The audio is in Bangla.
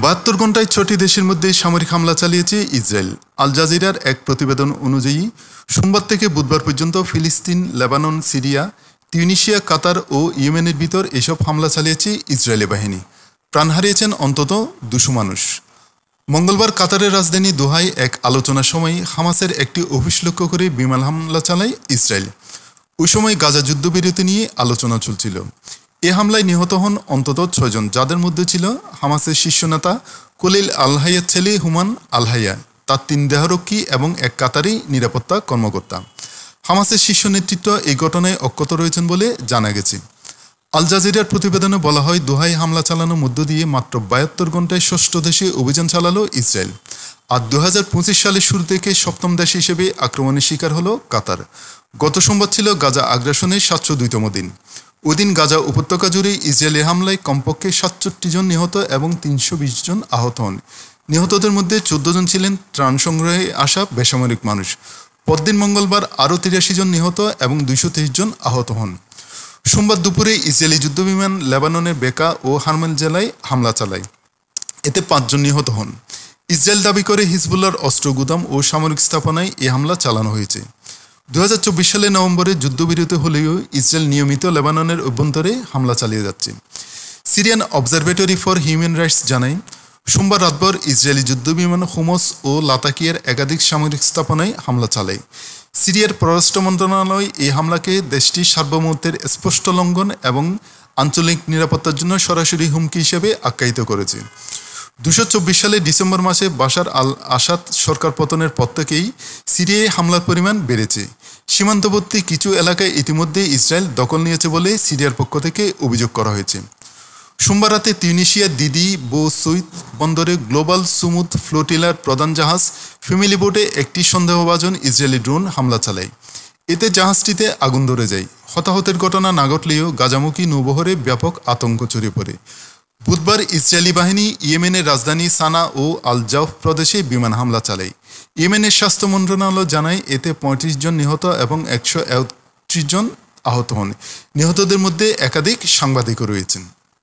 ৭২ ঘণ্টায় ৬টি দেশের মধ্যে সামরিক হামলা চালিয়েছে ইসরায়েল। আল জাজিরার এক প্রতিবেদন অনুযায়ী সোমবার থেকে বুধবার পর্যন্ত ফিলিস্তিন, লেবানন, সিরিয়া, তিউনিসিয়া, কাতার ও ইয়েমেনের ভিতর এসব হামলা চালিয়েছে ইসরায়েলি বাহিনী। প্রাণ হারিয়েছেন অন্তত ২০০ মানুষ। মঙ্গলবার কাতারের রাজধানী দোহায় এক আলোচনার সময় হামাসের একটি অফিস লক্ষ্য করে বিমান হামলা চালায় ইসরায়েল। ওই সময় গাজা যুদ্ধবিরতি নিয়ে আলোচনা চলছিল। এ হামলায় নিহত হন অন্তত ৬ জন, যাদের মধ্যে ছিল হামাসের শীর্ষ নেতা খলিল আল-হাইয়ার ছেলে হুমান আল-হাইয়া, তার ৩ দেহরক্ষী এবং এক কাতারি নিরাপত্তা কর্মকর্তা। হামাসের শীর্ষ নেতৃত্ব এই ঘটনায় অক্ষত রয়েছেন বলে জানা গেছে। আল জাজিরার প্রতিবেদনে বলা হয়, দোহায় হামলা চালানোর মধ্য দিয়ে মাত্র ৭২ ঘণ্টায় ৬ষ্ঠ দেশে অভিযান চালালো ইসরায়েল। আর ২০২৫ সালের শুরু থেকে ৭ম দেশ হিসেবে আক্রমণের শিকার হলো কাতার। গত সোমবার ছিল গাজা আগ্রাসনের ৭০২তম দিন। ওই দিন গাজা উপত্যকা জুড়ে ইসরায়েলি হামলায় কমপক্ষে ৬৭ জন নিহত এবং ৩২০ জন আহত হন। নিহতদের মধ্যে ১৪ জন ছিলেন ত্রাণ সংগ্রহে আসা বেসামরিক মানুষ। পরদিন মঙ্গলবার আরও ৮৩ জন নিহত এবং ২২৩ জন আহত হন। সোমবার দুপুরে ইসরায়েলি যুদ্ধবিমান লেবাননের বেকা ও হারমেল জেলায় হামলা চালায়। এতে ৫ জন নিহত হন। ইসরায়েল দাবি করে হিজবুল্লাহর অস্ত্র গুদাম ও সামরিক স্থাপনায় এই হামলা চালানো হয়েছে। ২০২৪ সালের নভেম্বরে যুদ্ধবিরতি হলেও ইসরায়েল নিয়মিত লেবাননের অভ্যন্তরে হামলা চালিয়ে যাচ্ছে। Syrian observatory for human rights জানায়, সোমবার রাতভর ইসরায়েলি যুদ্ধবিমান হোমস ও লাতাকিয়ার একাধিক সামরিক স্থাপনায় হামলা চালায়। সিরিয়ার পররাষ্ট্র মন্ত্রণালয় এই হামলাকে দেশটির সার্বভৌমত্বের স্পষ্ট লঙ্ঘন এবং আঞ্চলিক নিরাপত্তার জন্য সরাসরি হুমকি হিসেবে আখ্যায়িত করেছে। ২০২৪ সালের ডিসেম্বর মাসে বাশার আল আসাদ সরকার পতনের পর থেকেই সিরিয়ায় হামলার পরিমাণ বেড়েছে। সীমান্তবর্তী কিছু এলাকায় ইতিমধ্যে ইসরায়েল দখল নিয়েছে বলে সিরিয়ার পক্ষ থেকে অভিযোগ করা হয়েছে। সোমবার রাতে তিউনিসিয়ার দিদি বো সৈয়দ বন্দরে গ্লোবাল সুমুদ ফ্লোটিলার প্রধান জাহাজ ফ্যামিলি বোটে একটি সন্দেহভাজন ইসরায়েলি ড্রোন হামলা চালায়। এতে জাহাজটিতে আগুন ধরে যায়। হতাহতের ঘটনা না ঘটলেও গাজামুখী নৌবহরে ব্যাপক আতঙ্ক ছড়িয়ে পড়ে। বুধবার ইসরায়েলি বাহিনী ইয়েমেনের রাজধানী সানা ও আল জাউফ প্রদেশে বিমান হামলা চালায়। ইয়েমেনের স্বাস্থ্য মন্ত্রণালয় জানায়, এতে ৩৫ জন নিহত এবং ১৩১ জন আহত হন। নিহতদের মধ্যে একাধিক সাংবাদিকও রয়েছেন।